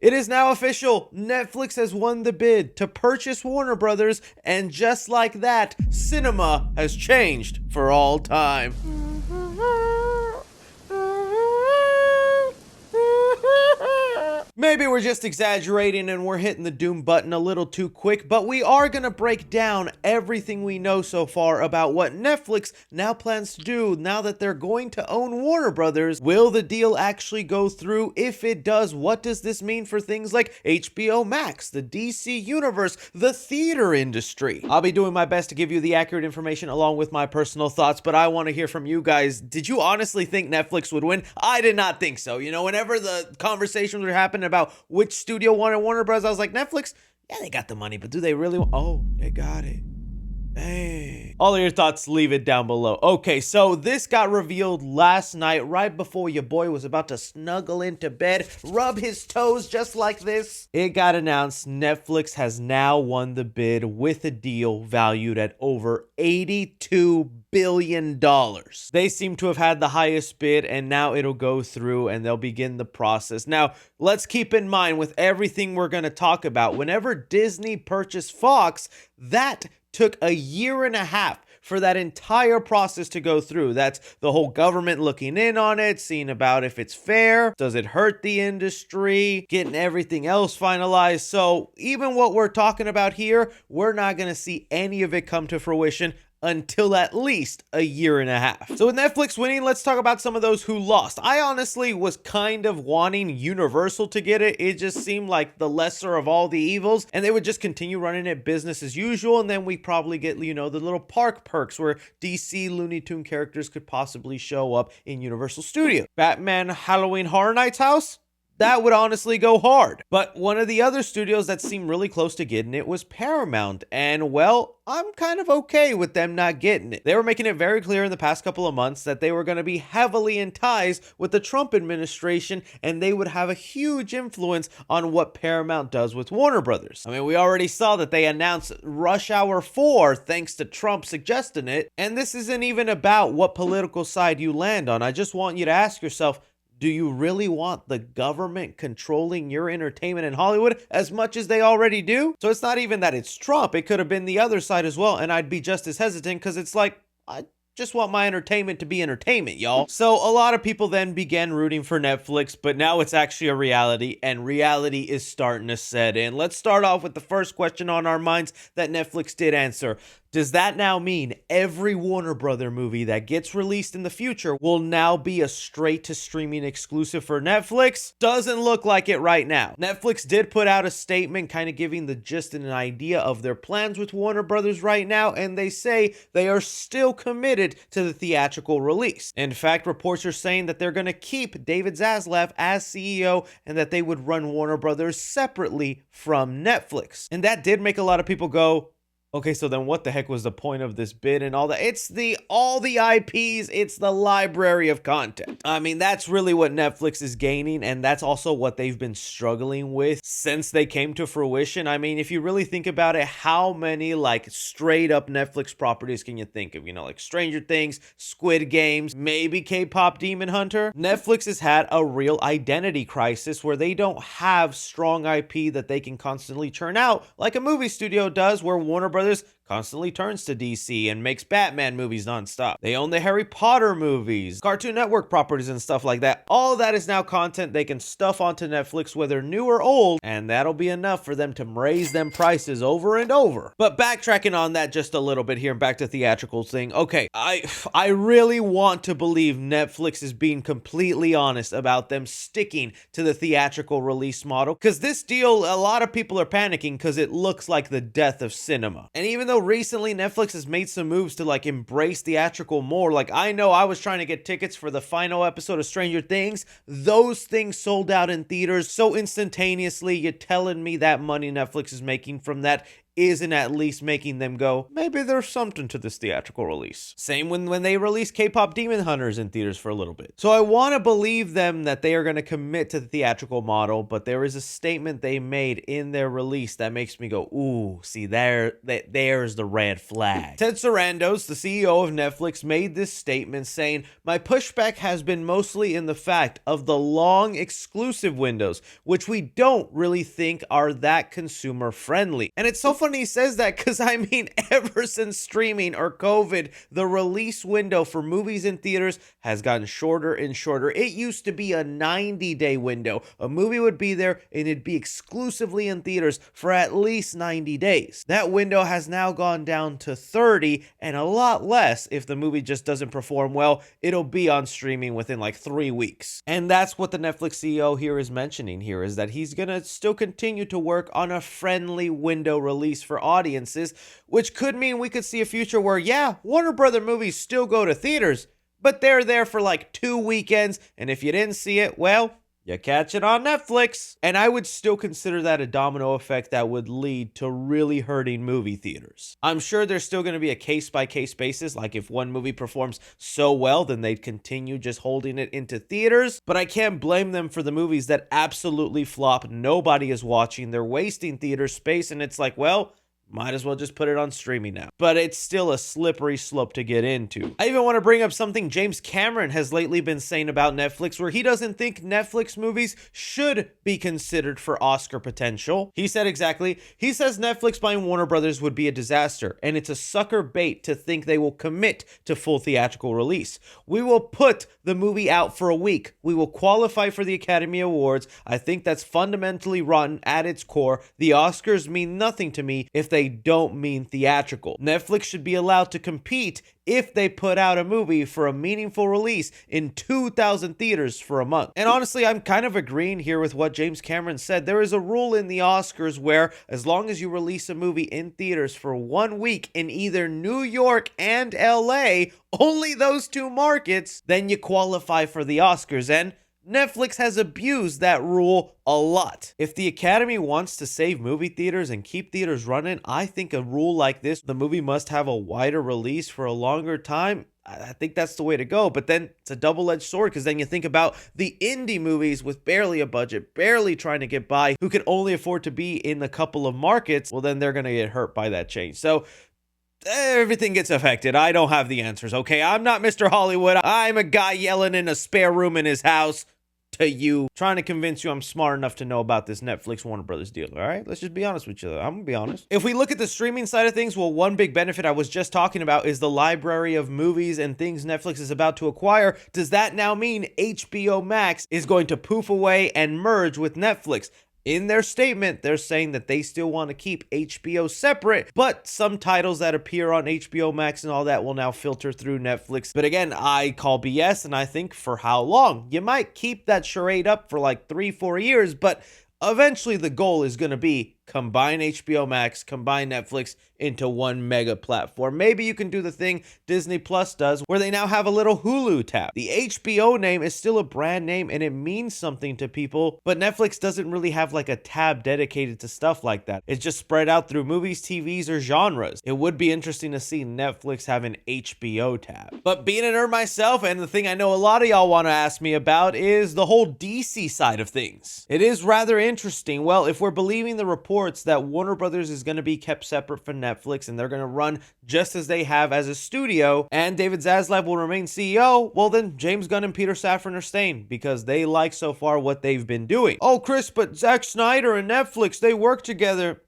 It is now official. Netflix has won the bid to purchase Warner Brothers, and just like that, cinema has changed for all time. Maybe we're just exaggerating and we're hitting the doom button a little too quick, but we are going to break down everything we know so far about what Netflix now plans to do now that they're going to own Warner Brothers. Will the deal actually go through? If it does, what does this mean for things like HBO Max, the DC Universe, the theater industry? I'll be doing my best to give you the accurate information along with my personal thoughts, but I want to hear from you guys. Did you honestly think Netflix would win? I did not think so. You know, whenever the conversations were happening about which studio wanted Warner Bros., I was like, Netflix, yeah, they got the money, but do they really oh, they got it. Hey. All of your thoughts, leave it down below. Okay, so this got revealed last night, right before your boy was about to snuggle into bed, rub his toes just like this. It got announced Netflix has now won the bid with a deal valued at over $82 billion. They seem to have had the highest bid, and now it'll go through and they'll begin the process. Now, let's keep in mind with everything we're going to talk about, whenever Disney purchased Fox, that took a year and a half for that entire process to go through. That's the whole government looking in on it, seeing about if it's fair, does it hurt the industry, getting everything else finalized. So even what we're talking about here, we're not going to see any of it come to fruition until at least a year and a half. So with Netflix winning, let's talk about some of those who lost. I honestly was kind of wanting Universal to get it. It just seemed like the lesser of all the evils, and they would just continue running it business as usual, and then we probably get, you know, the little park perks where DC Looney Tune characters could possibly show up in Universal Studios. Batman Halloween Horror Nights house? That would honestly go hard. But one of the other studios that seemed really close to getting it was Paramount. And well, I'm kind of okay with them not getting it. They were making it very clear in the past couple of months that they were going to be heavily in ties with the Trump administration, and they would have a huge influence on what Paramount does with Warner Brothers. I mean, we already saw that they announced Rush Hour 4 thanks to Trump suggesting it. And this isn't even about what political side you land on. I just want you to ask yourself, do you really want the government controlling your entertainment in Hollywood as much as they already do? So it's not even that it's Trump. It could have been the other side as well. And I'd be just as hesitant because it's like, I just want my entertainment to be entertainment, y'all. So a lot of people then began rooting for Netflix, but now it's actually a reality, and reality is starting to set in. Let's start off with the first question on our minds that Netflix did answer. Does that now mean every Warner Brother movie that gets released in the future will now be a straight-to-streaming exclusive for Netflix? Doesn't look like it right now. Netflix did put out a statement kind of giving the gist and an idea of their plans with Warner Brothers right now, and they say they are still committed to the theatrical release. In fact, reports are saying that they're going to keep David Zaslav as CEO and that they would run Warner Brothers separately from Netflix. And that did make a lot of people go, okay, so then what the heck was the point of this bid and all that? It's all the IPs, it's the library of content. I mean, that's really what Netflix is gaining, and that's also what they've been struggling with since they came to fruition. I mean, if you really think about it, how many like straight up Netflix properties can you think of? You know, like Stranger Things, Squid Games, maybe K-pop Demon Hunter? Netflix has had a real identity crisis where they don't have strong IP that they can constantly churn out like a movie studio does, where Warner Brothers constantly turns to DC and makes Batman movies nonstop. They own the Harry Potter movies, Cartoon Network properties and stuff like that. All that is now content they can stuff onto Netflix, whether new or old, and that'll be enough for them to raise them prices over and over. But backtracking on that just a little bit here and back to theatrical thing. Okay, I really want to believe Netflix is being completely honest about them sticking to the theatrical release model, because this deal, a lot of people are panicking because it looks like the death of cinema. And even though recently Netflix has made some moves to like embrace theatrical more, like I know I was trying to get tickets for the final episode of Stranger Things. Those things sold out in theaters so instantaneously. You're telling me that money Netflix is making from that isn't at least making them go, maybe there's something to this theatrical release. Same when they released K-pop Demon Hunters in theaters for a little bit. So I want to believe them that they are going to commit to the theatrical model, but there is a statement they made in their release that makes me go, ooh, see there's the red flag. Ted Sarandos, the CEO of Netflix, made this statement saying, my pushback has been mostly in the fact of the long exclusive windows, which we don't really think are that consumer friendly. And it's so funny he says that because I mean, ever since streaming or COVID, the release window for movies in theaters has gotten shorter and shorter. It used to be a 90-day window. A movie would be there and it'd be exclusively in theaters for at least 90 days. That window has now gone down to 30, and a lot less if the movie just doesn't perform well. It'll be on streaming within like 3 weeks. And that's what the Netflix CEO here is mentioning here, is that he's gonna still continue to work on a friendly window release for audiences, which could mean we could see a future where, yeah, Warner Brother movies still go to theaters, but they're there for like 2 weekends, and if you didn't see it, well, you catch it on Netflix. And I would still consider that a domino effect that would lead to really hurting movie theaters. I'm sure there's still going to be a case-by-case basis, like if one movie performs so well, then they'd continue just holding it into theaters. But I can't blame them for the movies that absolutely flop. Nobody is watching. They're wasting theater space, and it's like, well, might as well just put it on streaming now. But it's still a slippery slope to get into. I even want to bring up something James Cameron has lately been saying about Netflix, where he doesn't think Netflix movies should be considered for Oscar potential. He said exactly, he says Netflix buying Warner Brothers would be a disaster, and it's a sucker bait to think they will commit to full theatrical release. We will put the movie out for a week. We will qualify for the Academy Awards. I think that's fundamentally rotten at its core. The Oscars mean nothing to me if they don't mean theatrical. Netflix should be allowed to compete if they put out a movie for a meaningful release in 2,000 theaters for a month. And honestly, I'm kind of agreeing here with what James Cameron said. There is a rule in the Oscars where as long as you release a movie in theaters for 1 week in either New York and LA, only those two markets, then you qualify for the Oscars. And Netflix has abused that rule a lot. If the Academy wants to save movie theaters and keep theaters running, I think a rule like this, the movie must have a wider release for a longer time. I think that's the way to go. But then it's a double-edged sword, because then you think about the indie movies with barely a budget, barely trying to get by, who can only afford to be in a couple of markets. Well, then they're going to get hurt by that change. So everything gets affected. I don't have the answers, okay? I'm not Mr. Hollywood. I'm a guy yelling in a spare room in his house to you, trying to convince you I'm smart enough to know about this Netflix Warner Brothers deal, all right? Let's just be honest with each other. I'm gonna be honest. If we look at the streaming side of things, well, one big benefit I was just talking about is the library of movies and things Netflix is about to acquire. Does that now mean HBO Max is going to poof away and merge with Netflix? In their statement, they're saying that they still want to keep HBO separate, but some titles that appear on HBO Max and all that will now filter through Netflix. But again, I call BS, and I think for how long? You might keep that charade up for like 3-4 years, but eventually the goal is going to be combine HBO Max, combine Netflix into one mega platform. Maybe you can do the thing Disney Plus does, where they now have a little Hulu tab. The HBO name is still a brand name and it means something to people, but Netflix doesn't really have like a tab dedicated to stuff like that. It's just spread out through movies, TVs, or genres. It would be interesting to see Netflix have an HBO tab. But being a nerd myself, and the thing I know a lot of y'all want to ask me about, is the whole DC side of things. It is rather interesting. Well, if we're believing the reports that Warner Brothers is going to be kept separate from Netflix and they're going to run just as they have as a studio, and David Zaslav will remain CEO, well then James Gunn and Peter Safran are staying because they like so far what they've been doing. Oh, Chris, but Zack Snyder and Netflix, they work together.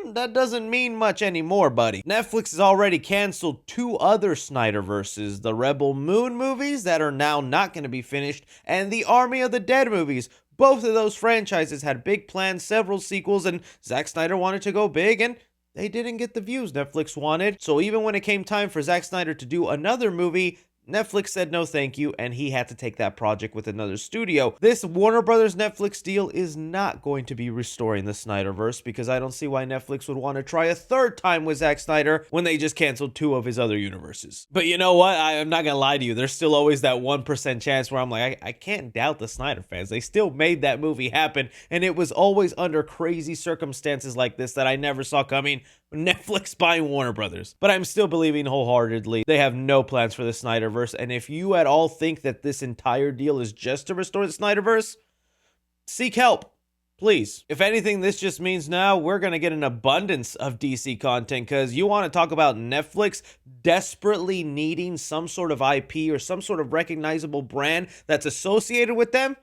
That doesn't mean much anymore, buddy. Netflix has already canceled 2 other Snyderverses, the Rebel Moon movies that are now not going to be finished, and the Army of the Dead movies. Both of those franchises had big plans, several sequels, and Zack Snyder wanted to go big, and they didn't get the views Netflix wanted. So even when it came time for Zack Snyder to do another movie, Netflix said no thank you, and he had to take that project with another studio. This Warner Brothers Netflix deal is not going to be restoring the Snyderverse, because I don't see why Netflix would want to try a third time with Zack Snyder when they just canceled 2 of his other universes. But you know what? I'm not gonna lie to you. There's still always that 1% chance where I'm like, I can't doubt the Snyder fans. They still made that movie happen, and it was always under crazy circumstances like this that I never saw coming. Netflix buying Warner Brothers. But I'm still believing wholeheartedly they have no plans for the Snyderverse, and if you at all think that this entire deal is just to restore the Snyderverse, seek help. Please. If anything, this just means now we're going to get an abundance of DC content, because you want to talk about Netflix desperately needing some sort of IP or some sort of recognizable brand that's associated with them.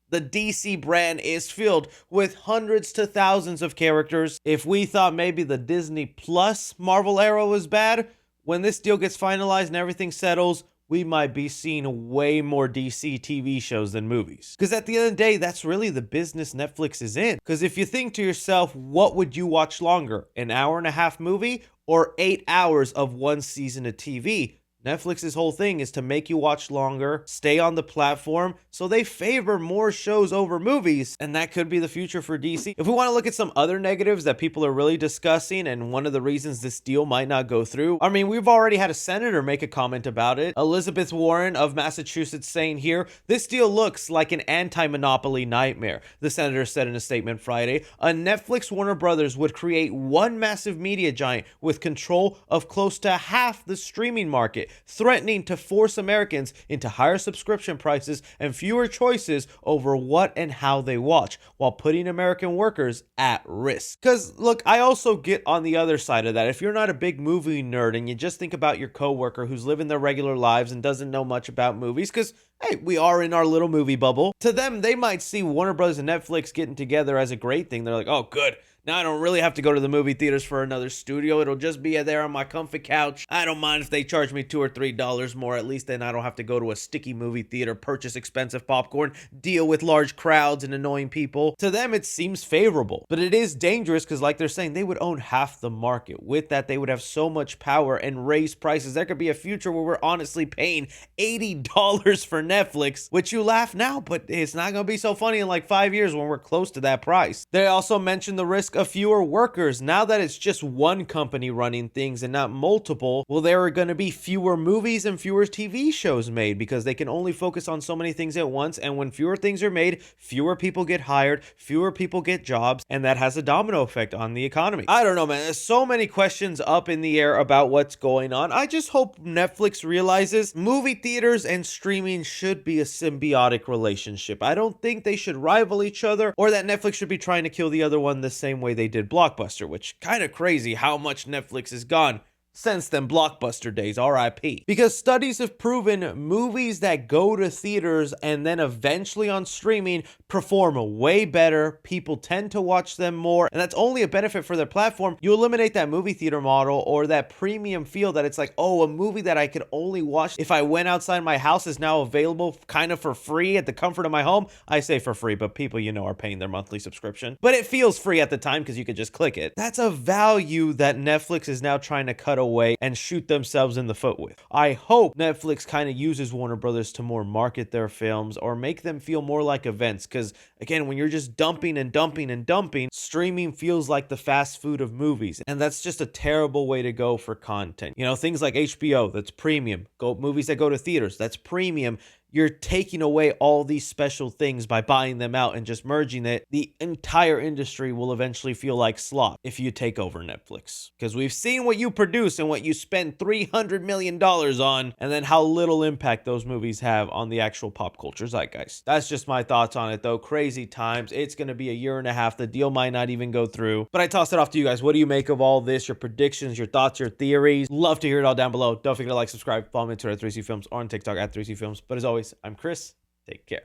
The DC brand is filled with hundreds to thousands of characters. If we thought maybe the Disney Plus Marvel era was bad, when this deal gets finalized and everything settles, we might be seeing way more DC TV shows than movies. Because at the end of the day, that's really the business Netflix is in. Because if you think to yourself, what would you watch longer? An hour-and-a-half movie or 8 hours of one season of TV? Netflix's whole thing is to make you watch longer, stay on the platform, so they favor more shows over movies, and that could be the future for DC. If we want to look at some other negatives that people are really discussing, and one of the reasons this deal might not go through, I mean, we've already had a senator make a comment about it. Elizabeth Warren of Massachusetts saying here, this deal looks like an anti-monopoly nightmare. The senator said in a statement Friday, a Netflix Warner Brothers would create one massive media giant with control of close to half the streaming market, threatening to force Americans into higher subscription prices and fewer choices over what and how they watch, while putting American workers at risk. Because, look, I also get on the other side of that. If you're not a big movie nerd and you just think about your coworker who's living their regular lives and doesn't know much about movies, because hey, we are in our little movie bubble. To them, they might see Warner Bros. And Netflix getting together as a great thing. They're like, oh, good. Now I don't really have to go to the movie theaters for another studio. It'll just be there on my comfy couch. I don't mind if they charge me $2 or $3 more. At least then I don't have to go to a sticky movie theater, purchase expensive popcorn, deal with large crowds and annoying people. To them, it seems favorable. But it is dangerous because, like they're saying, they would own half the market. With that, they would have so much power and raise prices. There could be a future where we're honestly paying $80 for Netflix, which you laugh now, but it's not going to be so funny in like 5 years when we're close to that price. They also mentioned the risk of fewer workers. Now that it's just one company running things and not multiple, well, there are going to be fewer movies and fewer TV shows made because they can only focus on so many things at once. And when fewer things are made, fewer people get hired, fewer people get jobs, and that has a domino effect on the economy. I don't know, man. There's so many questions up in the air about what's going on. I just hope Netflix realizes movie theaters and streaming should be a symbiotic relationship. I don't think they should rival each other, or that Netflix should be trying to kill the other one the same way they did Blockbuster, which kind of crazy how much Netflix has gone since them Blockbuster days, RIP. Because studies have proven movies that go to theaters and then eventually on streaming perform way better. People tend to watch them more, and that's only a benefit for their platform. You eliminate that movie theater model or that premium feel that it's like, oh, a movie that I could only watch if I went outside my house is now available kind of for free at the comfort of my home. I say for free, but people, you know, are paying their monthly subscription. But it feels free at the time because you could just click it. That's a value that Netflix is now trying to cut away and shoot themselves in the foot with. I hope Netflix kind of uses Warner Brothers to more market their films or make them feel more like events, because again, when you're just dumping and dumping and dumping, streaming feels like the fast food of movies, and that's just a terrible way to go for content. You know, things like HBO, that's premium. Movies that go to theaters, that's premium. You're taking away all these special things by buying them out and just merging it. The entire industry will eventually feel like slop if you take over Netflix. Because we've seen what you produce and what you spend $300 million on, and then how little impact those movies have on the actual pop culture zeitgeist. That's just my thoughts on it, though. Crazy times. It's going to be a year and a half. The deal might not even go through. But I toss it off to you guys. What do you make of all this? Your predictions, your thoughts, your theories? Love to hear it all down below. Don't forget to like, subscribe, follow me on Twitter at 3C Films or on TikTok at 3C Films. But as always, I'm Chris. Take care.